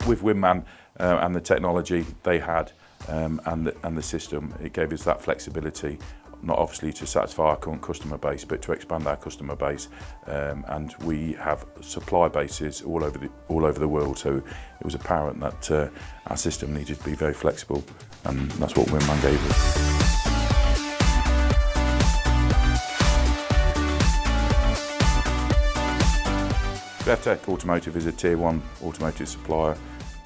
With WinMan and the technology they had and the system, it gave us that flexibility, not obviously to satisfy our current customer base, but to expand our customer base. And we have supply bases all over the world, so it was apparent that our system needed to be very flexible, and that's what WinMan gave us. Evtec Automotive is a Tier 1 automotive supplier.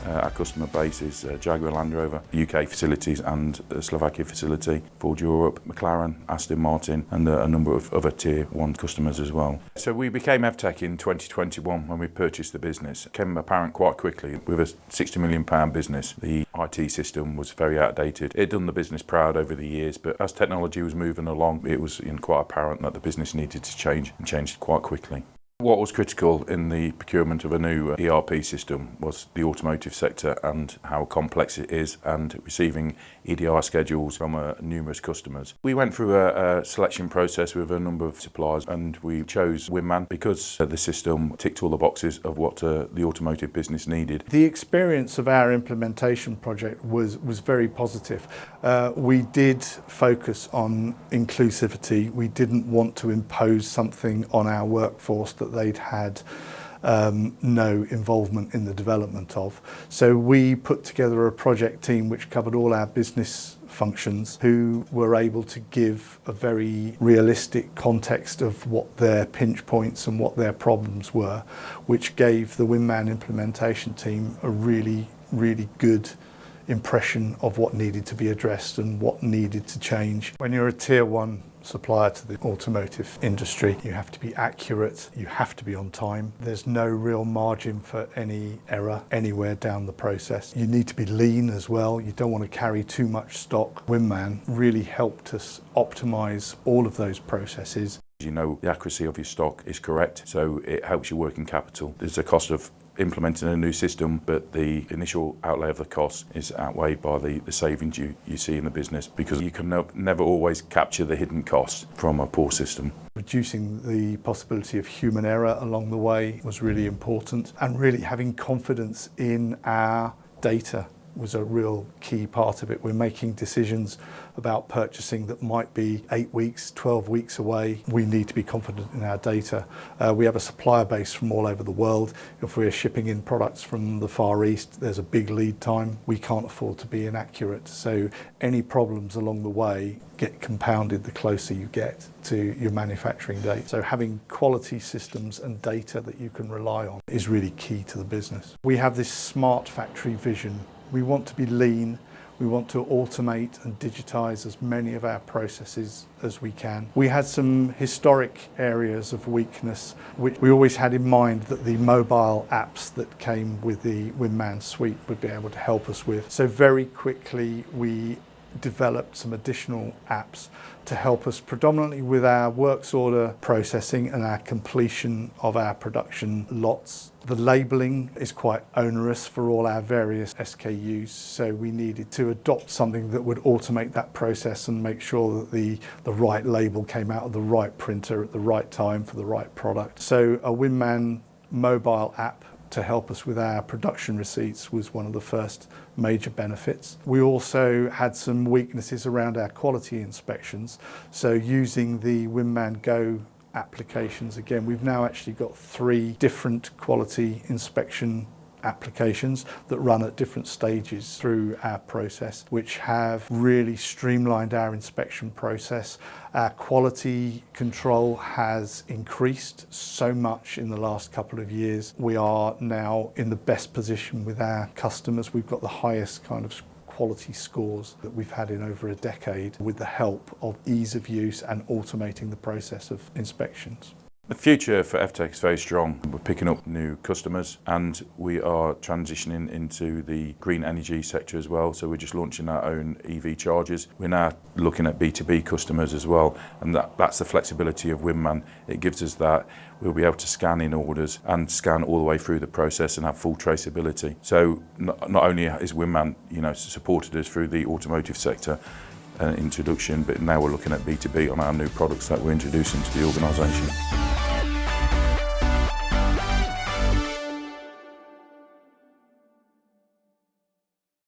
Our customer base is Jaguar Land Rover, UK facilities and Slovakia facility, Ford Europe, McLaren, Aston Martin, and a number of other Tier 1 customers as well. So we became Evtec in 2021 when we purchased the business. It became apparent quite quickly. With a £60 million business, the IT system was very outdated. It had done the business proud over the years, but as technology was moving along, it was quite apparent that the business needed to change, and changed quite quickly. What was critical in the procurement of a new ERP system was the automotive sector and how complex it is, and receiving EDI schedules from numerous customers. We went through a selection process with a number of suppliers, and we chose WinMan because the system ticked all the boxes of what the automotive business needed. The experience of our implementation project was very positive. We did focus on inclusivity. We didn't want to impose something on our workforce that they'd had no involvement in the development of. So we put together a project team which covered all our business functions, who were able to give a very realistic context of what their pinch points and what their problems were, which gave the WinMan implementation team a really good impression of what needed to be addressed and what needed to change. When you're a Tier 1 supplier to the automotive industry, you have to be accurate, you have to be on time. There's no real margin for any error anywhere down the process. You need to be lean as well. You don't want to carry too much stock. WinMan really helped us optimize all of those processes. You know the accuracy of your stock is correct, so it helps your working capital. There's a cost of implementing a new system, but the initial outlay of the cost is outweighed by the savings you see in the business, because you can never always capture the hidden costs from a poor system. Reducing the possibility of human error along the way was really important, and really having confidence in our data was a real key part of it. We're making decisions about purchasing that might be 8 weeks, 12 weeks away. We need to be confident in our data. We have a supplier base from all over the world. If we're shipping in products from the Far East, there's a big lead time. We can't afford to be inaccurate. So any problems along the way get compounded the closer you get to your manufacturing date. So having quality systems and data that you can rely on is really key to the business. We have this smart factory vision. We want to be lean. We want to automate and digitize as many of our processes as we can. We had some historic areas of weakness, which we always had in mind that the mobile apps that came with the WinMan suite would be able to help us with. So very quickly we developed some additional apps to help us predominantly with our works order processing and our completion of our production lots. The labelling is quite onerous for all our various SKUs, so we needed to adopt something that would automate that process and make sure that the right label came out of the right printer at the right time for the right product. So a WinMan mobile app to help us with our production receipts was one of the first major benefits. We also had some weaknesses around our quality inspections, so using the WinMan Go applications, again, we've now actually got 3 different quality inspection applications that run at different stages through our process, which have really streamlined our inspection process. Our quality control has increased so much in the last couple of years. We are now in the best position with our customers. We've got the highest kind of quality scores that we've had in over a decade, with the help of ease of use and automating the process of inspections. The future for Evtec is very strong. We're picking up new customers, and we are transitioning into the green energy sector as well. So we're just launching our own EV chargers. We're now looking at B2B customers as well, and that's the flexibility of WinMan. It gives us that. We'll be able to scan in orders and scan all the way through the process and have full traceability. So not only is WinMan, supported us through the automotive sector introduction, but now we're looking at B2B on our new products that we're introducing to the organisation.